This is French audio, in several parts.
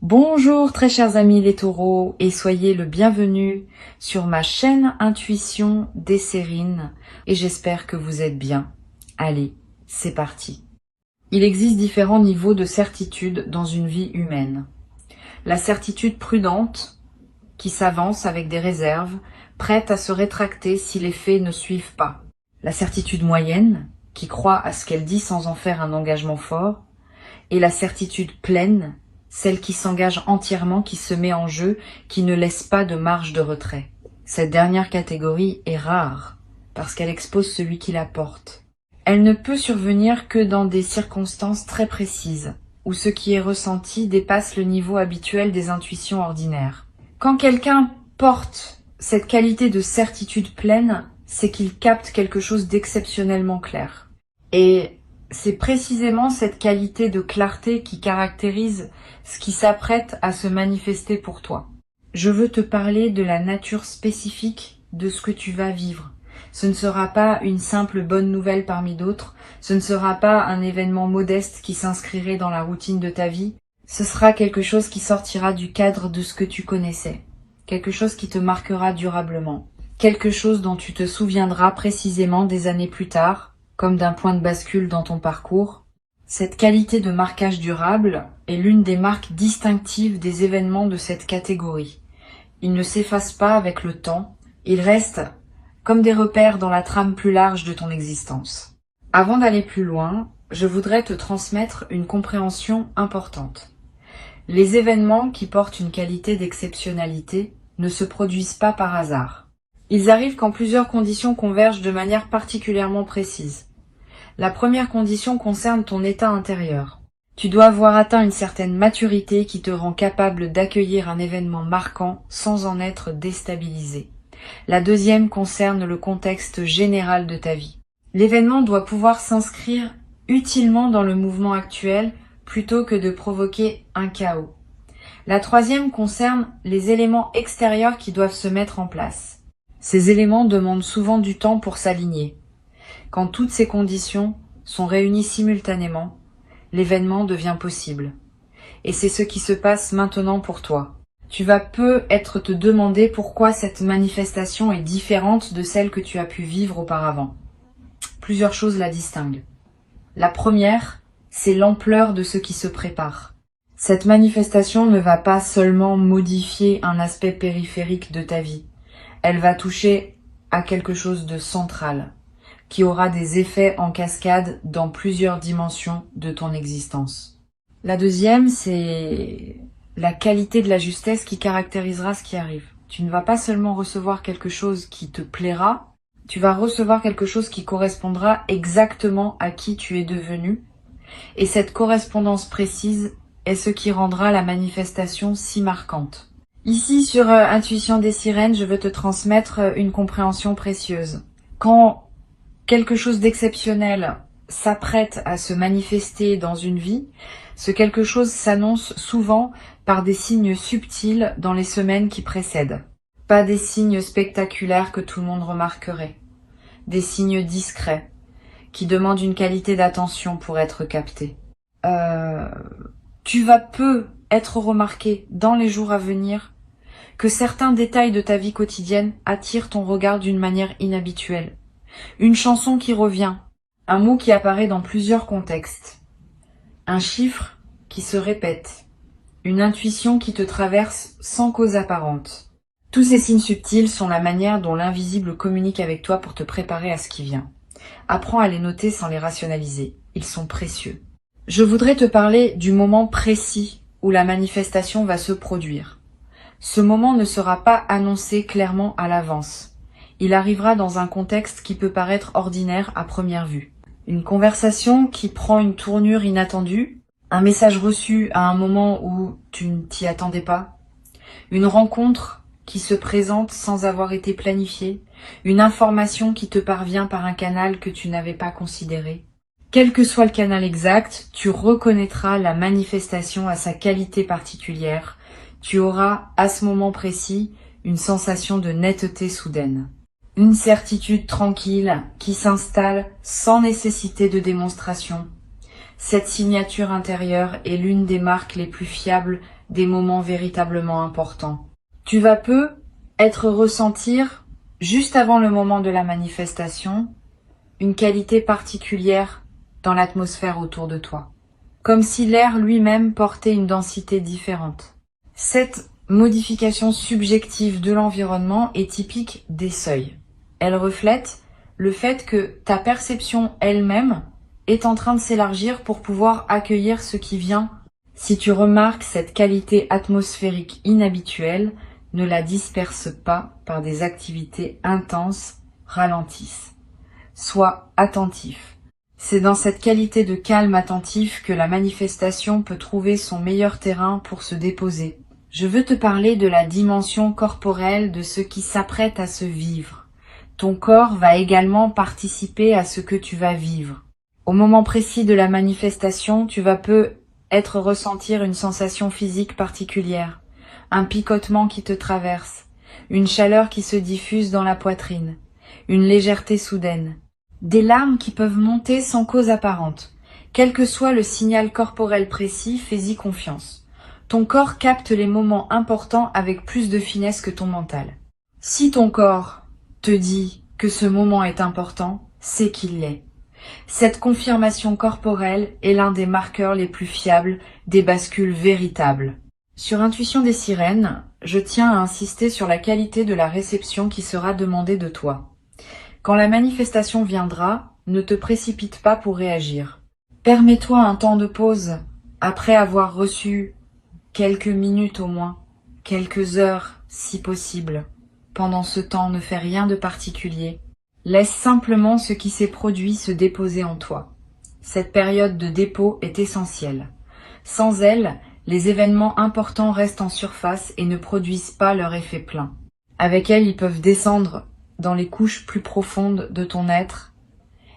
Bonjour très chers amis les taureaux et soyez le bienvenu sur ma chaîne Intuition Desserine et j'espère que vous êtes bien. Allez, c'est parti. Il existe différents niveaux de certitude dans une vie humaine. La certitude prudente qui s'avance avec des réserves, prête à se rétracter si les faits ne suivent pas. La certitude moyenne qui croit à ce qu'elle dit sans en faire un engagement fort. Et la certitude pleine, celle qui s'engage entièrement, qui se met en jeu, qui ne laisse pas de marge de retrait. Cette dernière catégorie est rare, parce qu'elle expose celui qui la porte. Elle ne peut survenir que dans des circonstances très précises, où ce qui est ressenti dépasse le niveau habituel des intuitions ordinaires. Quand quelqu'un porte cette qualité de certitude pleine, c'est qu'il capte quelque chose d'exceptionnellement clair. Et c'est précisément cette qualité de clarté qui caractérise ce qui s'apprête à se manifester pour toi. Je veux te parler de la nature spécifique de ce que tu vas vivre. Ce ne sera pas une simple bonne nouvelle parmi d'autres, ce ne sera pas un événement modeste qui s'inscrirait dans la routine de ta vie, ce sera quelque chose qui sortira du cadre de ce que tu connaissais, quelque chose qui te marquera durablement, quelque chose dont tu te souviendras précisément des années plus tard, comme d'un point de bascule dans ton parcours. Cette qualité de marquage durable est l'une des marques distinctives des événements de cette catégorie. Ils ne s'effacent pas avec le temps, ils restent comme des repères dans la trame plus large de ton existence. Avant d'aller plus loin, je voudrais te transmettre une compréhension importante. Les événements qui portent une qualité d'exceptionnalité ne se produisent pas par hasard. Ils arrivent quand plusieurs conditions convergent de manière particulièrement précise. La première condition concerne ton état intérieur. Tu dois avoir atteint une certaine maturité qui te rend capable d'accueillir un événement marquant sans en être déstabilisé. La deuxième concerne le contexte général de ta vie. L'événement doit pouvoir s'inscrire utilement dans le mouvement actuel plutôt que de provoquer un chaos. La troisième concerne les éléments extérieurs qui doivent se mettre en place. Ces éléments demandent souvent du temps pour s'aligner. Quand toutes ces conditions sont réunies simultanément, l'événement devient possible. Et c'est ce qui se passe maintenant pour toi. Tu vas peut-être te demander pourquoi cette manifestation est différente de celle que tu as pu vivre auparavant. Plusieurs choses la distinguent. La première, c'est l'ampleur de ce qui se prépare. Cette manifestation ne va pas seulement modifier un aspect périphérique de ta vie. Elle va toucher à quelque chose de central, qui aura des effets en cascade dans plusieurs dimensions de ton existence. La deuxième, c'est la qualité de la justesse qui caractérisera ce qui arrive. Tu ne vas pas seulement recevoir quelque chose qui te plaira, tu vas recevoir quelque chose qui correspondra exactement à qui tu es devenu, et cette correspondance précise est ce qui rendra la manifestation si marquante. Ici, sur Intuition des Sirènes, je veux te transmettre une compréhension précieuse. Quand quelque chose d'exceptionnel s'apprête à se manifester dans une vie, ce quelque chose s'annonce souvent par des signes subtils dans les semaines qui précèdent. Pas des signes spectaculaires que tout le monde remarquerait. Des signes discrets, qui demandent une qualité d'attention pour être captés. Tu vas peu être remarqué dans les jours à venir que certains détails de ta vie quotidienne attirent ton regard d'une manière inhabituelle. Une chanson qui revient, un mot qui apparaît dans plusieurs contextes, un chiffre qui se répète, une intuition qui te traverse sans cause apparente. Tous ces signes subtils sont la manière dont l'invisible communique avec toi pour te préparer à ce qui vient. Apprends à les noter sans les rationaliser, ils sont précieux. Je voudrais te parler du moment précis où la manifestation va se produire. Ce moment ne sera pas annoncé clairement à l'avance. Il arrivera dans un contexte qui peut paraître ordinaire à première vue. Une conversation qui prend une tournure inattendue, un message reçu à un moment où tu ne t'y attendais pas, une rencontre qui se présente sans avoir été planifiée, une information qui te parvient par un canal que tu n'avais pas considéré. Quel que soit le canal exact, tu reconnaîtras la manifestation à sa qualité particulière. Tu auras, à ce moment précis, une sensation de netteté soudaine. Une certitude tranquille qui s'installe sans nécessité de démonstration. Cette signature intérieure est l'une des marques les plus fiables des moments véritablement importants. Tu vas peu être ressentir, juste avant le moment de la manifestation, une qualité particulière dans l'atmosphère autour de toi, comme si l'air lui-même portait une densité différente. Cette modification subjective de l'environnement est typique des seuils. Elle reflète le fait que ta perception elle-même est en train de s'élargir pour pouvoir accueillir ce qui vient. Si tu remarques cette qualité atmosphérique inhabituelle, ne la disperse pas par des activités intenses, ralentissent. Sois attentif. C'est dans cette qualité de calme attentif que la manifestation peut trouver son meilleur terrain pour se déposer. Je veux te parler de la dimension corporelle de ce qui s'apprête à se vivre. Ton corps va également participer à ce que tu vas vivre. Au moment précis de la manifestation, tu vas peut-être ressentir une sensation physique particulière, un picotement qui te traverse, une chaleur qui se diffuse dans la poitrine, une légèreté soudaine, des larmes qui peuvent monter sans cause apparente. Quel que soit le signal corporel précis, fais-y confiance. Ton corps capte les moments importants avec plus de finesse que ton mental. Si ton corps te dit que ce moment est important, c'est qu'il l'est. Cette confirmation corporelle est l'un des marqueurs les plus fiables des bascules véritables. Sur Intuition des sirènes, je tiens à insister sur la qualité de la réception qui sera demandée de toi. Quand la manifestation viendra, ne te précipite pas pour réagir. Permets-toi un temps de pause après avoir reçu quelques minutes au moins, quelques heures si possible. Pendant ce temps, ne fais rien de particulier. Laisse simplement ce qui s'est produit se déposer en toi. Cette période de dépôt est essentielle. Sans elle, les événements importants restent en surface et ne produisent pas leur effet plein. Avec elle, ils peuvent descendre dans les couches plus profondes de ton être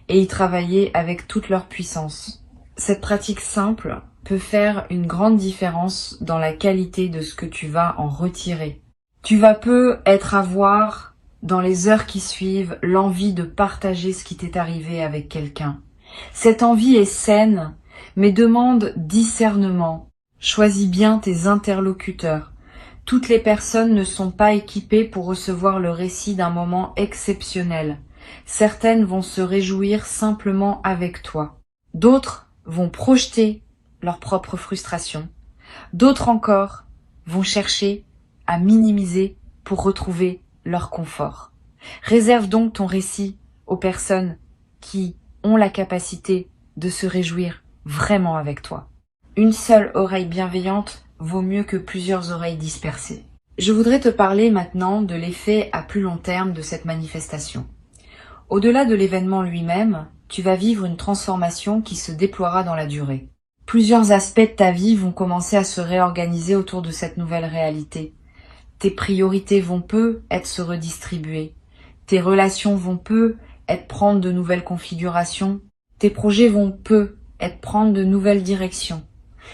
et y travailler avec toute leur puissance. Cette pratique simple peut faire une grande différence dans la qualité de ce que tu vas en retirer. Tu vas peut-être avoir, dans les heures qui suivent, l'envie de partager ce qui t'est arrivé avec quelqu'un. Cette envie est saine, mais demande discernement. Choisis bien tes interlocuteurs. Toutes les personnes ne sont pas équipées pour recevoir le récit d'un moment exceptionnel. Certaines vont se réjouir simplement avec toi. D'autres vont projeter leur propre frustration. D'autres encore vont chercher à minimiser pour retrouver leur confort. Réserve donc ton récit aux personnes qui ont la capacité de se réjouir vraiment avec toi. Une seule oreille bienveillante vaut mieux que plusieurs oreilles dispersées. Je voudrais te parler maintenant de l'effet à plus long terme de cette manifestation. Au-delà de l'événement lui-même, tu vas vivre une transformation qui se déploiera dans la durée. Plusieurs aspects de ta vie vont commencer à se réorganiser autour de cette nouvelle réalité. Tes priorités vont peut-être se redistribuer. Tes relations vont peut-être prendre de nouvelles configurations. Tes projets vont peut-être prendre de nouvelles directions.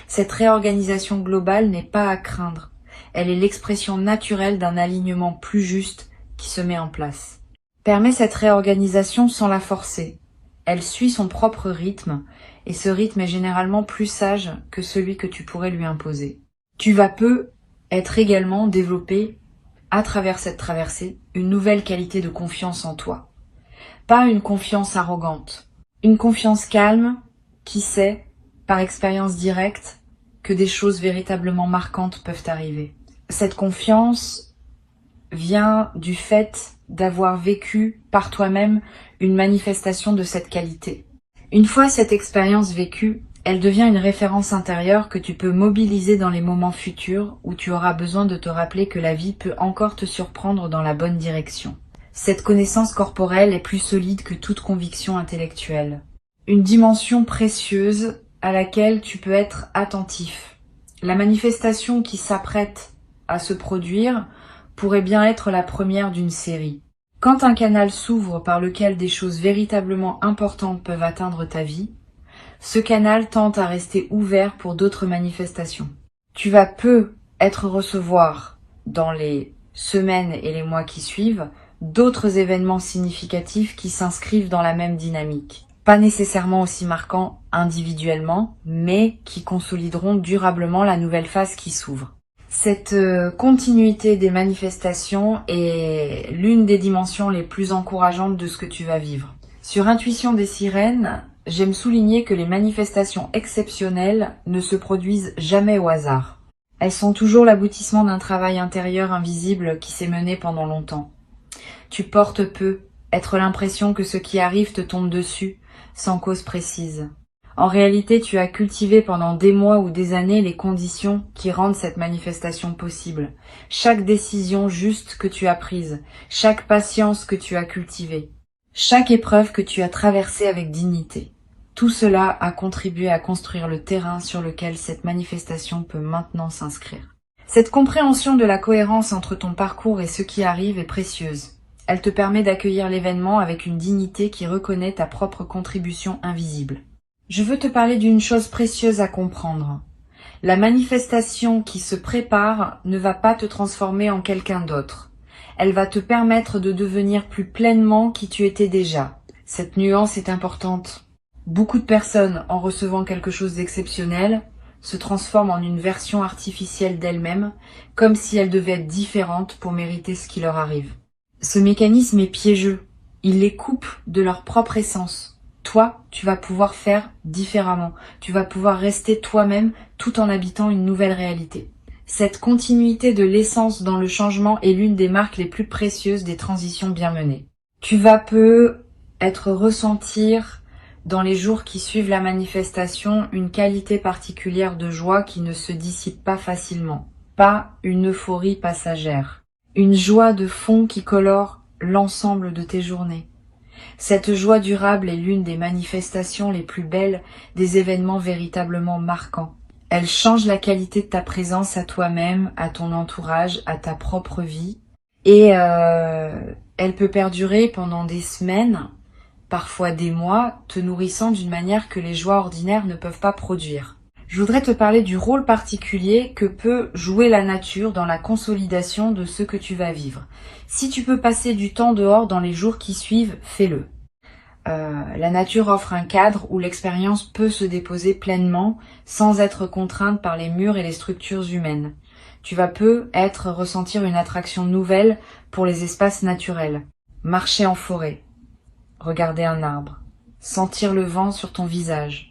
Cette réorganisation globale n'est pas à craindre. Elle est l'expression naturelle d'un alignement plus juste qui se met en place. Permets cette réorganisation sans la forcer. Elle suit son propre rythme, et ce rythme est généralement plus sage que celui que tu pourrais lui imposer. Tu vas peut-être également développer, à travers cette traversée, une nouvelle qualité de confiance en toi. Pas une confiance arrogante, une confiance calme qui sait, par expérience directe, que des choses véritablement marquantes peuvent arriver. Cette confiance vient du fait d'avoir vécu par toi-même une manifestation de cette qualité. Une fois cette expérience vécue, elle devient une référence intérieure que tu peux mobiliser dans les moments futurs où tu auras besoin de te rappeler que la vie peut encore te surprendre dans la bonne direction. Cette connaissance corporelle est plus solide que toute conviction intellectuelle. Une dimension précieuse à laquelle tu peux être attentif. La manifestation qui s'apprête à se produire pourrait bien être la première d'une série. Quand un canal s'ouvre par lequel des choses véritablement importantes peuvent atteindre ta vie, ce canal tente à rester ouvert pour d'autres manifestations. Tu vas peut-être recevoir, dans les semaines et les mois qui suivent, d'autres événements significatifs qui s'inscrivent dans la même dynamique. Pas nécessairement aussi marquants individuellement, mais qui consolideront durablement la nouvelle phase qui s'ouvre. Cette continuité des manifestations est l'une des dimensions les plus encourageantes de ce que tu vas vivre. Sur Intuition des sirènes, j'aime souligner que les manifestations exceptionnelles ne se produisent jamais au hasard. Elles sont toujours l'aboutissement d'un travail intérieur invisible qui s'est mené pendant longtemps. Tu portes peu, être l'impression que ce qui arrive te tombe dessus, sans cause précise. En réalité, tu as cultivé pendant des mois ou des années les conditions qui rendent cette manifestation possible. Chaque décision juste que tu as prise, chaque patience que tu as cultivée, chaque épreuve que tu as traversée avec dignité. Tout cela a contribué à construire le terrain sur lequel cette manifestation peut maintenant s'inscrire. Cette compréhension de la cohérence entre ton parcours et ce qui arrive est précieuse. Elle te permet d'accueillir l'événement avec une dignité qui reconnaît ta propre contribution invisible. Je veux te parler d'une chose précieuse à comprendre. La manifestation qui se prépare ne va pas te transformer en quelqu'un d'autre. Elle va te permettre de devenir plus pleinement qui tu étais déjà. Cette nuance est importante. Beaucoup de personnes, en recevant quelque chose d'exceptionnel, se transforment en une version artificielle d'elles-mêmes, comme si elles devaient être différentes pour mériter ce qui leur arrive. Ce mécanisme est piégeux. Il les coupe de leur propre essence. Toi, tu vas pouvoir faire différemment. Tu vas pouvoir rester toi-même tout en habitant une nouvelle réalité. Cette continuité de l'essence dans le changement est l'une des marques les plus précieuses des transitions bien menées. Tu vas ressentir dans les jours qui suivent la manifestation une qualité particulière de joie qui ne se dissipe pas facilement. Pas une euphorie passagère. Une joie de fond qui colore l'ensemble de tes journées. Cette joie durable est l'une des manifestations les plus belles des événements véritablement marquants. Elle change la qualité de ta présence à toi-même, à ton entourage, à ta propre vie. Et elle peut perdurer pendant des semaines, parfois des mois, te nourrissant d'une manière que les joies ordinaires ne peuvent pas produire. Je voudrais te parler du rôle particulier que peut jouer la nature dans la consolidation de ce que tu vas vivre. Si tu peux passer du temps dehors dans les jours qui suivent, fais-le. La nature offre un cadre où l'expérience peut se déposer pleinement sans être contrainte par les murs et les structures humaines. Tu vas ressentir une attraction nouvelle pour les espaces naturels. Marcher en forêt, regarder un arbre, sentir le vent sur ton visage.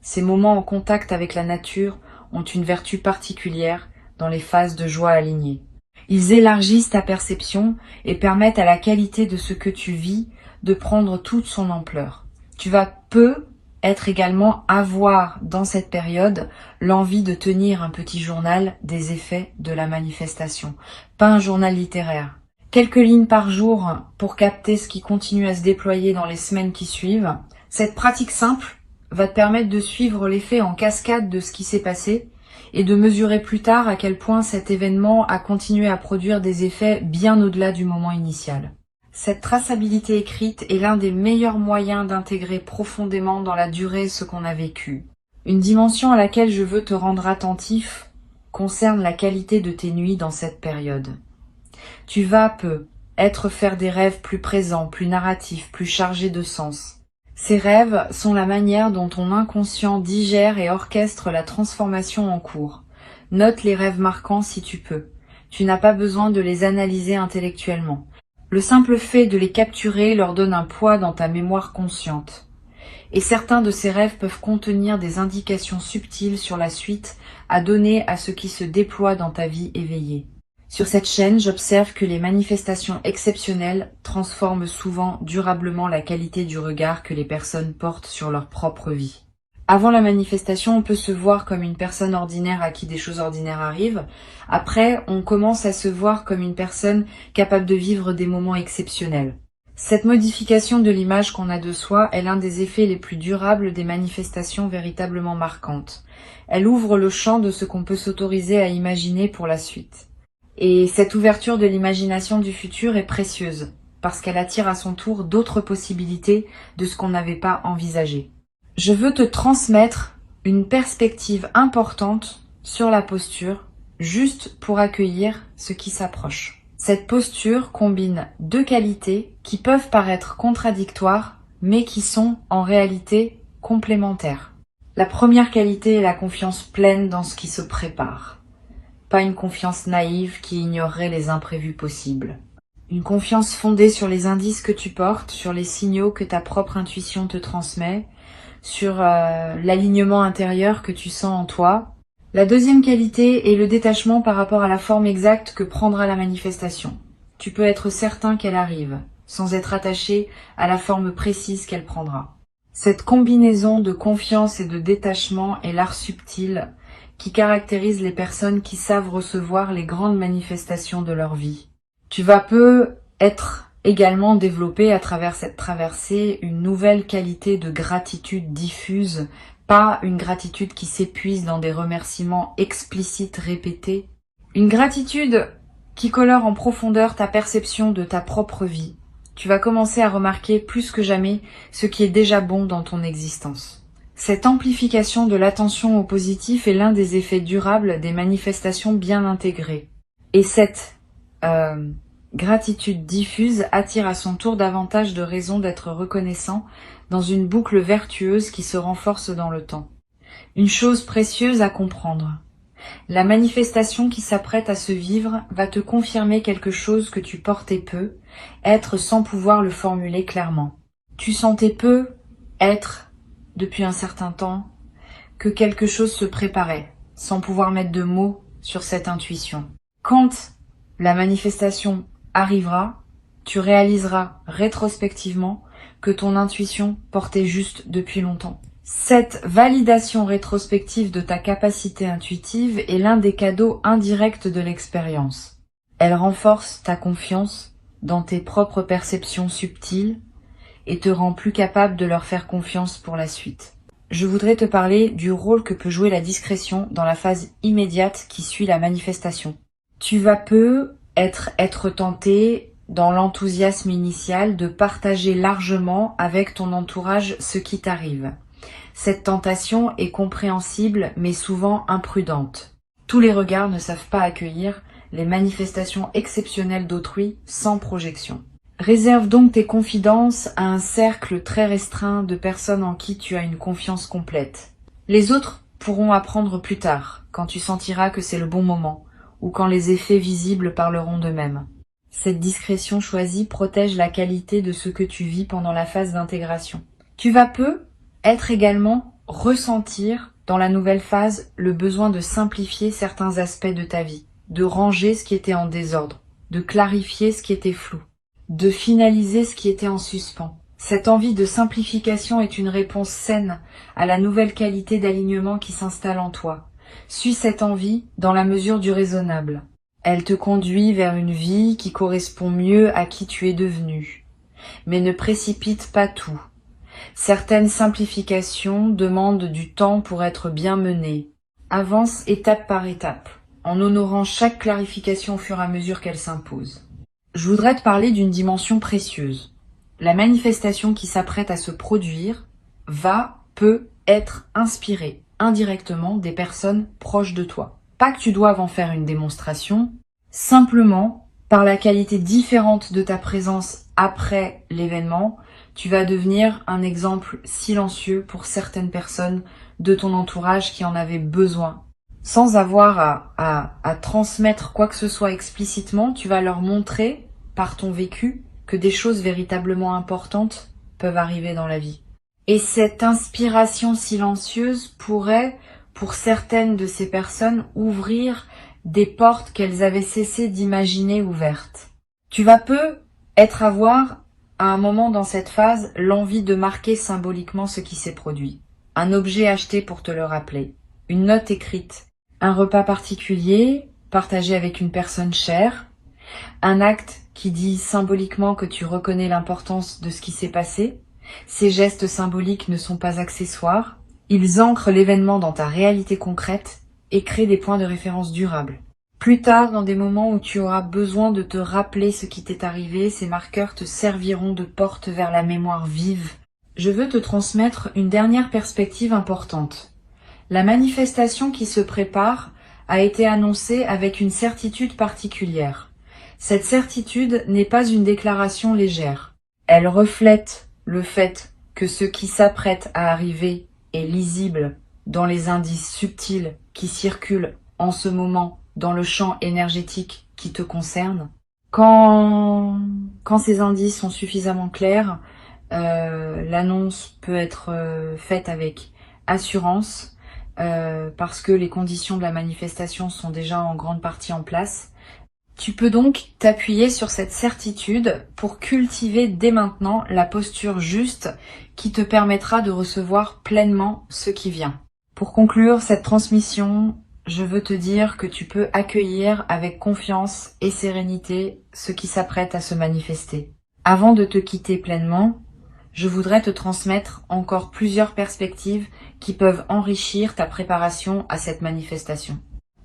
Ces moments en contact avec la nature ont une vertu particulière dans les phases de joie alignées. Ils élargissent ta perception et permettent à la qualité de ce que tu vis de prendre toute son ampleur. Tu vas être également avoir dans cette période l'envie de tenir un petit journal des effets de la manifestation, pas un journal littéraire. Quelques lignes par jour pour capter ce qui continue à se déployer dans les semaines qui suivent. Cette pratique simple va te permettre de suivre l'effet en cascade de ce qui s'est passé et de mesurer plus tard à quel point cet événement a continué à produire des effets bien au-delà du moment initial. Cette traçabilité écrite est l'un des meilleurs moyens d'intégrer profondément dans la durée ce qu'on a vécu. Une dimension à laquelle je veux te rendre attentif concerne la qualité de tes nuits dans cette période. Tu vas faire des rêves plus présents, plus narratifs, plus chargés de sens. Ces rêves sont la manière dont ton inconscient digère et orchestre la transformation en cours. Note les rêves marquants si tu peux. Tu n'as pas besoin de les analyser intellectuellement. Le simple fait de les capturer leur donne un poids dans ta mémoire consciente. Et certains de ces rêves peuvent contenir des indications subtiles sur la suite à donner à ce qui se déploie dans ta vie éveillée. Sur cette chaîne, j'observe que les manifestations exceptionnelles transforment souvent durablement la qualité du regard que les personnes portent sur leur propre vie. Avant la manifestation, on peut se voir comme une personne ordinaire à qui des choses ordinaires arrivent. Après, on commence à se voir comme une personne capable de vivre des moments exceptionnels. Cette modification de l'image qu'on a de soi est l'un des effets les plus durables des manifestations véritablement marquantes. Elle ouvre le champ de ce qu'on peut s'autoriser à imaginer pour la suite. Et cette ouverture de l'imagination du futur est précieuse, parce qu'elle attire à son tour d'autres possibilités de ce qu'on n'avait pas envisagé. Je veux te transmettre une perspective importante sur la posture, juste pour accueillir ce qui s'approche. Cette posture combine deux qualités qui peuvent paraître contradictoires, mais qui sont en réalité complémentaires. La première qualité est la confiance pleine dans ce qui se prépare. Pas une confiance naïve qui ignorerait les imprévus possibles. Une confiance fondée sur les indices que tu portes, sur les signaux que ta propre intuition te transmet, sur l'alignement intérieur que tu sens en toi. La deuxième qualité est le détachement par rapport à la forme exacte que prendra la manifestation. Tu peux être certain qu'elle arrive, sans être attaché à la forme précise qu'elle prendra. Cette combinaison de confiance et de détachement est l'art subtil qui caractérise les personnes qui savent recevoir les grandes manifestations de leur vie. Tu vas peu être également développé à travers cette traversée une nouvelle qualité de gratitude diffuse, pas une gratitude qui s'épuise dans des remerciements explicites répétés. Une gratitude qui colore en profondeur ta perception de ta propre vie. Tu vas commencer à remarquer plus que jamais ce qui est déjà bon dans ton existence. Cette amplification de l'attention au positif est l'un des effets durables des manifestations bien intégrées. Et cette gratitude diffuse attire à son tour davantage de raisons d'être reconnaissant dans une boucle vertueuse qui se renforce dans le temps. Une chose précieuse à comprendre. La manifestation qui s'apprête à se vivre va te confirmer quelque chose que tu portais peu, être sans pouvoir le formuler clairement. Tu sentais peu être, depuis un certain temps, que quelque chose se préparait, sans pouvoir mettre de mots sur cette intuition. Quand la manifestation arrivera, tu réaliseras rétrospectivement que ton intuition portait juste depuis longtemps. Cette validation rétrospective de ta capacité intuitive est l'un des cadeaux indirects de l'expérience. Elle renforce ta confiance dans tes propres perceptions subtiles et te rend plus capable de leur faire confiance pour la suite. Je voudrais te parler du rôle que peut jouer la discrétion dans la phase immédiate qui suit la manifestation. Tu vas peu être tenté, dans l'enthousiasme initial, de partager largement avec ton entourage ce qui t'arrive. Cette tentation est compréhensible mais souvent imprudente. Tous les regards ne savent pas accueillir les manifestations exceptionnelles d'autrui sans projection. Réserve donc tes confidences à un cercle très restreint de personnes en qui tu as une confiance complète. Les autres pourront apprendre plus tard, quand tu sentiras que c'est le bon moment, ou quand les effets visibles parleront d'eux-mêmes. Cette discrétion choisie protège la qualité de ce que tu vis pendant la phase d'intégration. Tu vas peu être également ressentir dans la nouvelle phase le besoin de simplifier certains aspects de ta vie, de ranger ce qui était en désordre, de clarifier ce qui était flou, de finaliser ce qui était en suspens. Cette envie de simplification est une réponse saine à la nouvelle qualité d'alignement qui s'installe en toi. Suis cette envie dans la mesure du raisonnable. Elle te conduit vers une vie qui correspond mieux à qui tu es devenu. Mais ne précipite pas tout. Certaines simplifications demandent du temps pour être bien menées. Avance étape par étape, en honorant chaque clarification au fur et à mesure qu'elle s'impose. Je voudrais te parler d'une dimension précieuse. La manifestation qui s'apprête à se produire peut être inspirée indirectement des personnes proches de toi. Pas que tu doives en faire une démonstration, simplement, par la qualité différente de ta présence après l'événement, tu vas devenir un exemple silencieux pour certaines personnes de ton entourage qui en avaient besoin. Sans avoir à transmettre quoi que ce soit explicitement, tu vas leur montrer, par ton vécu, que des choses véritablement importantes peuvent arriver dans la vie. Et cette inspiration silencieuse pourrait, pour certaines de ces personnes, ouvrir des portes qu'elles avaient cessé d'imaginer ouvertes. Tu vas peu avoir, à un moment dans cette phase, l'envie de marquer symboliquement ce qui s'est produit. Un objet acheté pour te le rappeler, une note écrite, un repas particulier partagé avec une personne chère, un acte qui dit symboliquement que tu reconnais l'importance de ce qui s'est passé. Ces gestes symboliques ne sont pas accessoires, ils ancrent l'événement dans ta réalité concrète et créent des points de référence durables. Plus tard, dans des moments où tu auras besoin de te rappeler ce qui t'est arrivé, ces marqueurs te serviront de porte vers la mémoire vive. Je veux te transmettre une dernière perspective importante. La manifestation qui se prépare a été annoncée avec une certitude particulière. Cette certitude n'est pas une déclaration légère. Elle reflète le fait que ce qui s'apprête à arriver est lisible dans les indices subtils qui circulent en ce moment dans le champ énergétique qui te concerne. Quand ces indices sont suffisamment clairs, l'annonce peut être faite avec assurance parce que les conditions de la manifestation sont déjà en grande partie en place. Tu peux donc t'appuyer sur cette certitude pour cultiver dès maintenant la posture juste qui te permettra de recevoir pleinement ce qui vient. Pour conclure cette transmission, je veux te dire que tu peux accueillir avec confiance et sérénité ce qui s'apprête à se manifester. Avant de te quitter pleinement, je voudrais te transmettre encore plusieurs perspectives qui peuvent enrichir ta préparation à cette manifestation.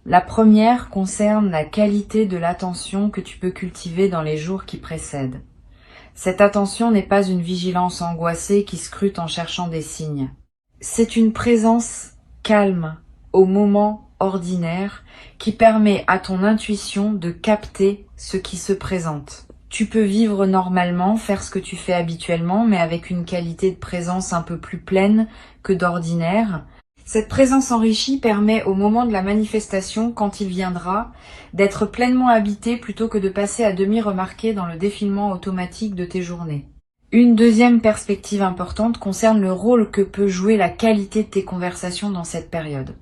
La première concerne la qualité de l'attention que tu peux cultiver dans les jours qui précèdent. Cette attention n'est pas une vigilance angoissée qui scrute en cherchant des signes. C'est une présence calme au moment ordinaire qui permet à ton intuition de capter ce qui se présente. Tu peux vivre normalement, faire ce que tu fais habituellement, mais avec une qualité de présence un peu plus pleine que d'ordinaire. Cette présence enrichie permet au moment de la manifestation, quand il viendra, d'être pleinement habité plutôt que de passer à demi remarqué dans le défilement automatique de tes journées. Une deuxième perspective importante concerne le rôle que peut jouer la qualité de tes conversations dans cette période.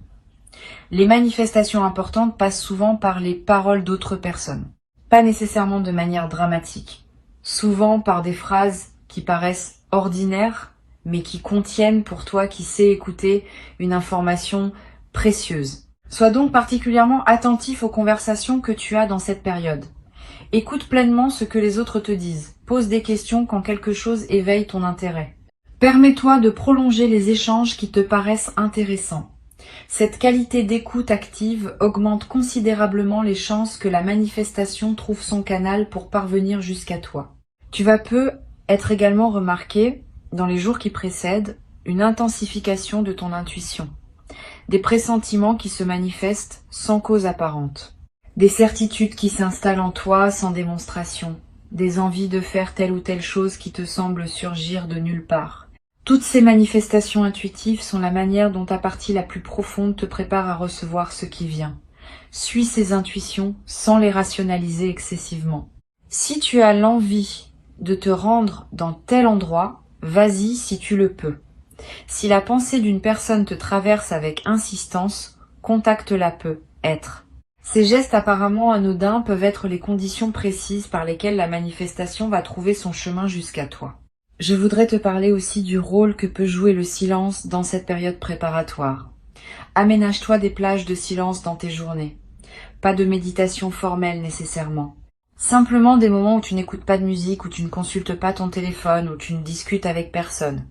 Les manifestations importantes passent souvent par les paroles d'autres personnes, pas nécessairement de manière dramatique, souvent par des phrases qui paraissent ordinaires, mais qui contiennent pour toi qui sais écouter une information précieuse. Sois donc particulièrement attentif aux conversations que tu as dans cette période. Écoute pleinement ce que les autres te disent. Pose des questions quand quelque chose éveille ton intérêt. Permets-toi de prolonger les échanges qui te paraissent intéressants. Cette qualité d'écoute active augmente considérablement les chances que la manifestation trouve son canal pour parvenir jusqu'à toi. Tu vas peu être également remarqué dans les jours qui précèdent, une intensification de ton intuition, des pressentiments qui se manifestent sans cause apparente, des certitudes qui s'installent en toi sans démonstration, des envies de faire telle ou telle chose qui te semblent surgir de nulle part. Toutes ces manifestations intuitives sont la manière dont ta partie la plus profonde te prépare à recevoir ce qui vient. Suis ces intuitions sans les rationaliser excessivement. Si tu as l'envie de te rendre dans tel endroit, vas-y si tu le peux. Si la pensée d'une personne te traverse avec insistance, contacte-la peu, être. Ces gestes apparemment anodins peuvent être les conditions précises par lesquelles la manifestation va trouver son chemin jusqu'à toi. Je voudrais te parler aussi du rôle que peut jouer le silence dans cette période préparatoire. Aménage-toi des plages de silence dans tes journées. Pas de méditation formelle nécessairement. Simplement des moments où tu n'écoutes pas de musique, où tu ne consultes pas ton téléphone, où tu ne discutes avec personne.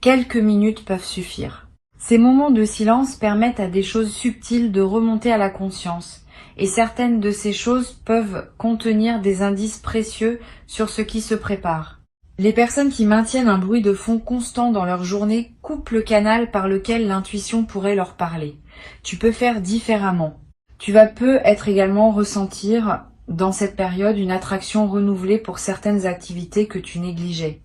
Quelques minutes peuvent suffire. Ces moments de silence permettent à des choses subtiles de remonter à la conscience, et certaines de ces choses peuvent contenir des indices précieux sur ce qui se prépare. Les personnes qui maintiennent un bruit de fond constant dans leur journée coupent le canal par lequel l'intuition pourrait leur parler. Tu peux faire différemment. Tu vas peu être également ressentir dans cette période une attraction renouvelée pour certaines activités que tu négligeais,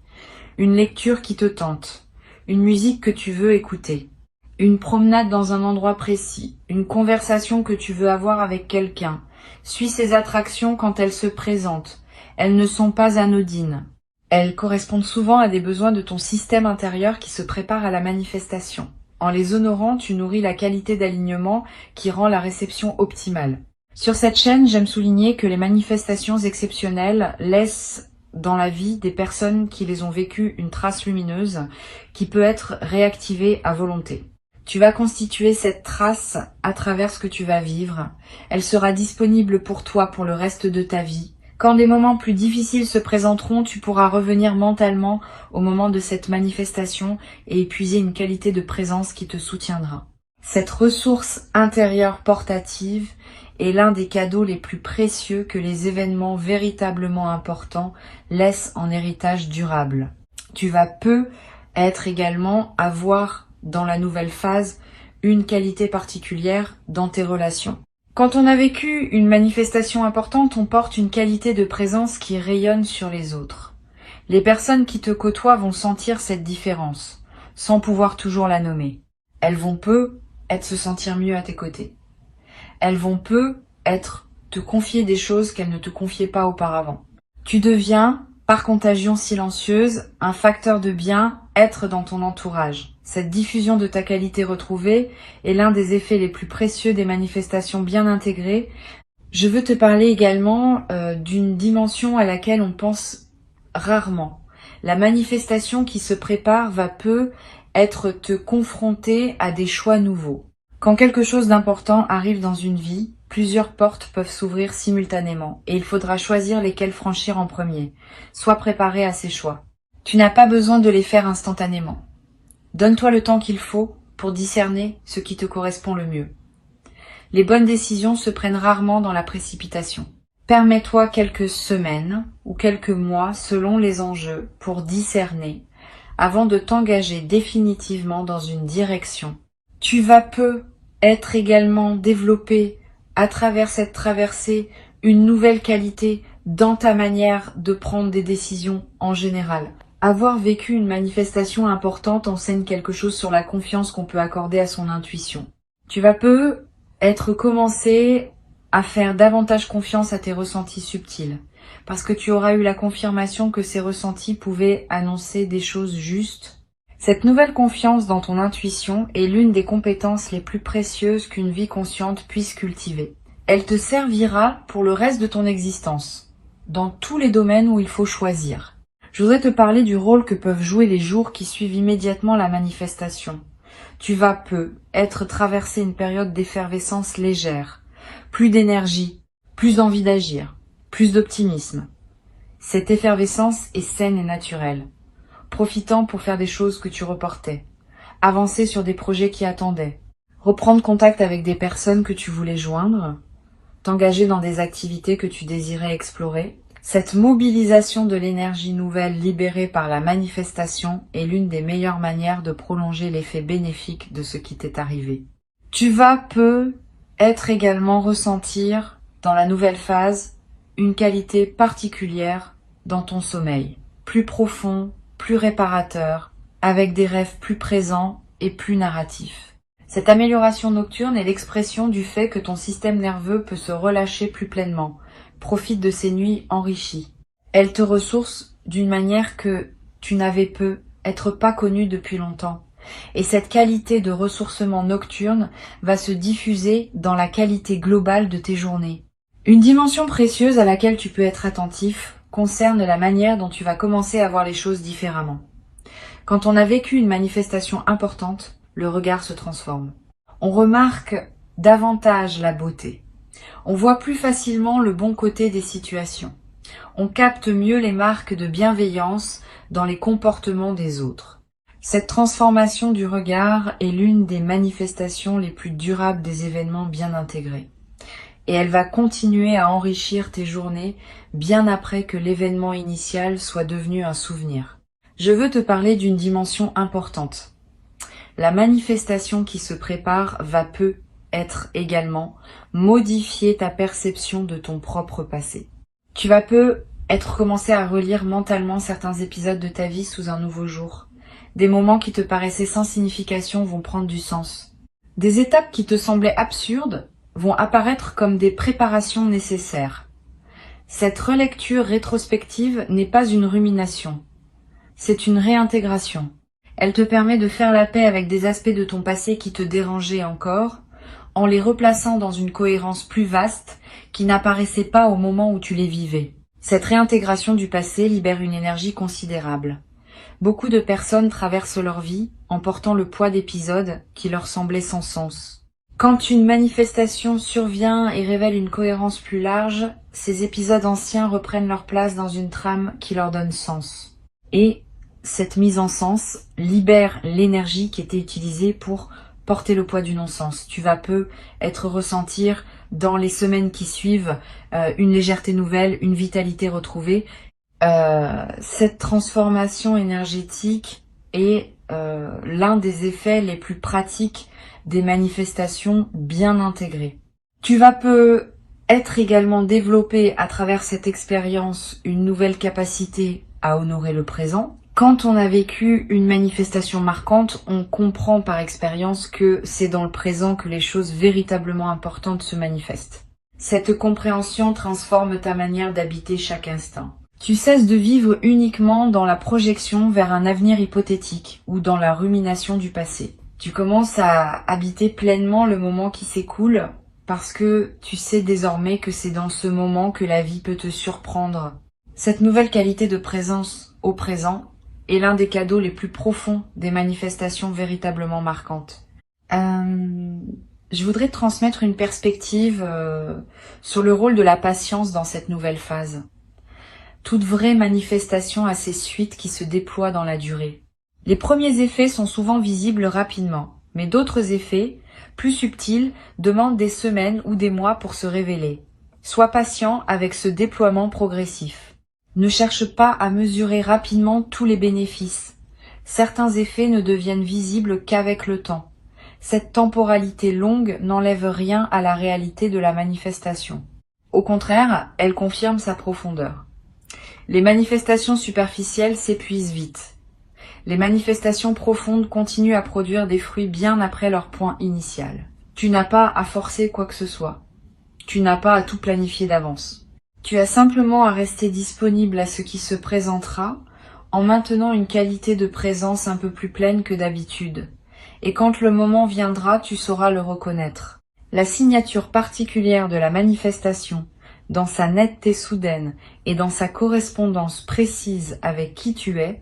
une lecture qui te tente, une musique que tu veux écouter, une promenade dans un endroit précis, une conversation que tu veux avoir avec quelqu'un. Suis ces attractions quand elles se présentent. Elles ne sont pas anodines. Elles correspondent souvent à des besoins de ton système intérieur qui se prépare à la manifestation. En les honorant, tu nourris la qualité d'alignement qui rend la réception optimale. Sur cette chaîne, j'aime souligner que les manifestations exceptionnelles laissent dans la vie des personnes qui les ont vécues une trace lumineuse qui peut être réactivée à volonté. Tu vas constituer cette trace à travers ce que tu vas vivre. Elle sera disponible pour toi pour le reste de ta vie. Quand des moments plus difficiles se présenteront, tu pourras revenir mentalement au moment de cette manifestation et épuiser une qualité de présence qui te soutiendra. Cette ressource intérieure portative est l'un des cadeaux les plus précieux que les événements véritablement importants laissent en héritage durable. Tu vas peu être également avoir dans la nouvelle phase une qualité particulière dans tes relations. Quand on a vécu une manifestation importante, on porte une qualité de présence qui rayonne sur les autres. Les personnes qui te côtoient vont sentir cette différence, sans pouvoir toujours la nommer. Elles vont peu être se sentir mieux à tes côtés. Elles vont peu être te confier des choses qu'elles ne te confiaient pas auparavant. Tu deviens, par contagion silencieuse, un facteur de bien-être dans ton entourage. Cette diffusion de ta qualité retrouvée est l'un des effets les plus précieux des manifestations bien intégrées. Je veux te parler également d'une dimension à laquelle on pense rarement. La manifestation qui se prépare va peu être te confronter à des choix nouveaux. Quand quelque chose d'important arrive dans une vie, plusieurs portes peuvent s'ouvrir simultanément et il faudra choisir lesquelles franchir en premier. Sois préparé à ces choix. Tu n'as pas besoin de les faire instantanément. Donne-toi le temps qu'il faut pour discerner ce qui te correspond le mieux. Les bonnes décisions se prennent rarement dans la précipitation. Permets-toi quelques semaines ou quelques mois selon les enjeux pour discerner avant de t'engager définitivement dans une direction. Tu vas peu être également développé à travers cette traversée une nouvelle qualité dans ta manière de prendre des décisions en général. Avoir vécu une manifestation importante enseigne quelque chose sur la confiance qu'on peut accorder à son intuition. Tu vas peu être commencé à faire davantage confiance à tes ressentis subtils, parce que tu auras eu la confirmation que ces ressentis pouvaient annoncer des choses justes. Cette nouvelle confiance dans ton intuition est l'une des compétences les plus précieuses qu'une vie consciente puisse cultiver. Elle te servira pour le reste de ton existence, dans tous les domaines où il faut choisir. Je voudrais te parler du rôle que peuvent jouer les jours qui suivent immédiatement la manifestation. Tu vas peu être traversé une période d'effervescence légère, plus d'énergie, plus envie d'agir, plus d'optimisme. Cette effervescence est saine et naturelle, profitant pour faire des choses que tu reportais, avancer sur des projets qui attendaient, reprendre contact avec des personnes que tu voulais joindre, t'engager dans des activités que tu désirais explorer. Cette mobilisation de l'énergie nouvelle libérée par la manifestation est l'une des meilleures manières de prolonger l'effet bénéfique de ce qui t'est arrivé. Tu vas peu être également ressentir, dans la nouvelle phase, une qualité particulière dans ton sommeil, plus profond, plus réparateur, avec des rêves plus présents et plus narratifs. Cette amélioration nocturne est l'expression du fait que ton système nerveux peut se relâcher plus pleinement, profite de ces nuits enrichies. Elle te ressource d'une manière que tu n'avais peu, être pas connu depuis longtemps. Et cette qualité de ressourcement nocturne va se diffuser dans la qualité globale de tes journées. Une dimension précieuse à laquelle tu peux être attentif concerne la manière dont tu vas commencer à voir les choses différemment. Quand on a vécu une manifestation importante, le regard se transforme. On remarque davantage la beauté. On voit plus facilement le bon côté des situations. On capte mieux les marques de bienveillance dans les comportements des autres. Cette transformation du regard est l'une des manifestations les plus durables des événements bien intégrés. Et elle va continuer à enrichir tes journées bien après que l'événement initial soit devenu un souvenir. Je veux te parler d'une dimension importante. La manifestation qui se prépare va peu être également modifier ta perception de ton propre passé. Tu vas peu être commencé à relire mentalement certains épisodes de ta vie sous un nouveau jour. Des moments qui te paraissaient sans signification vont prendre du sens. Des étapes qui te semblaient absurdes vont apparaître comme des préparations nécessaires. Cette relecture rétrospective n'est pas une rumination, c'est une réintégration. Elle te permet de faire la paix avec des aspects de ton passé qui te dérangeaient encore, en les replaçant dans une cohérence plus vaste qui n'apparaissait pas au moment où tu les vivais. Cette réintégration du passé libère une énergie considérable. Beaucoup de personnes traversent leur vie en portant le poids d'épisodes qui leur semblaient sans sens. Quand une manifestation survient et révèle une cohérence plus large, ces épisodes anciens reprennent leur place dans une trame qui leur donne sens. Et cette mise en sens libère l'énergie qui était utilisée pour porter le poids du non-sens. Tu vas peu être ressentir dans les semaines qui suivent une légèreté nouvelle, une vitalité retrouvée. Cette transformation énergétique est l'un des effets les plus pratiques des manifestations bien intégrées. Tu vas peu être également développé à travers cette expérience une nouvelle capacité à honorer le présent. Quand on a vécu une manifestation marquante, on comprend par expérience que c'est dans le présent que les choses véritablement importantes se manifestent. Cette compréhension transforme ta manière d'habiter chaque instant. Tu cesses de vivre uniquement dans la projection vers un avenir hypothétique ou dans la rumination du passé. Tu commences à habiter pleinement le moment qui s'écoule parce que tu sais désormais que c'est dans ce moment que la vie peut te surprendre. Cette nouvelle qualité de présence au présent est l'un des cadeaux les plus profonds des manifestations véritablement marquantes. Je voudrais te transmettre une perspective sur le rôle de la patience dans cette nouvelle phase. Toute vraie manifestation a ses suites qui se déploient dans la durée. Les premiers effets sont souvent visibles rapidement, mais d'autres effets, plus subtils, demandent des semaines ou des mois pour se révéler. Sois patient avec ce déploiement progressif. Ne cherche pas à mesurer rapidement tous les bénéfices. Certains effets ne deviennent visibles qu'avec le temps. Cette temporalité longue n'enlève rien à la réalité de la manifestation. Au contraire, elle confirme sa profondeur. Les manifestations superficielles s'épuisent vite. Les manifestations profondes continuent à produire des fruits bien après leur point initial. Tu n'as pas à forcer quoi que ce soit. Tu n'as pas à tout planifier d'avance. Tu as simplement à rester disponible à ce qui se présentera en maintenant une qualité de présence un peu plus pleine que d'habitude. Et quand le moment viendra, tu sauras le reconnaître. La signature particulière de la manifestation, dans sa netteté soudaine et dans sa correspondance précise avec qui tu es,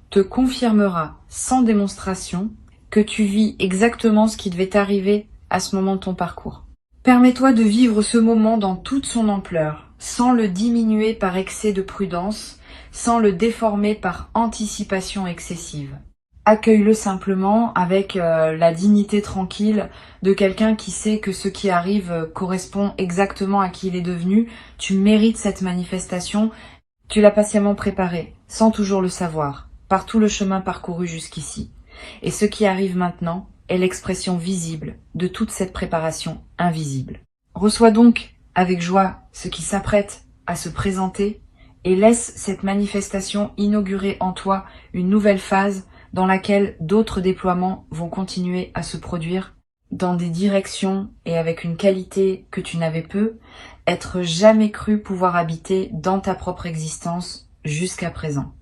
te confirmera sans démonstration que tu vis exactement ce qui devait t'arriver à ce moment de ton parcours. Permets-toi de vivre ce moment dans toute son ampleur, sans le diminuer par excès de prudence, sans le déformer par anticipation excessive. Accueille-le simplement avec la dignité tranquille de quelqu'un qui sait que ce qui arrive correspond exactement à qui il est devenu. Tu mérites cette manifestation, tu l'as patiemment préparée, sans toujours le savoir, par tout le chemin parcouru jusqu'ici. Et ce qui arrive maintenant est l'expression visible de toute cette préparation invisible. Reçois donc avec joie ce qui s'apprête à se présenter et laisse cette manifestation inaugurer en toi une nouvelle phase dans laquelle d'autres déploiements vont continuer à se produire dans des directions et avec une qualité que tu n'avais peu, être jamais cru pouvoir habiter dans ta propre existence jusqu'à présent.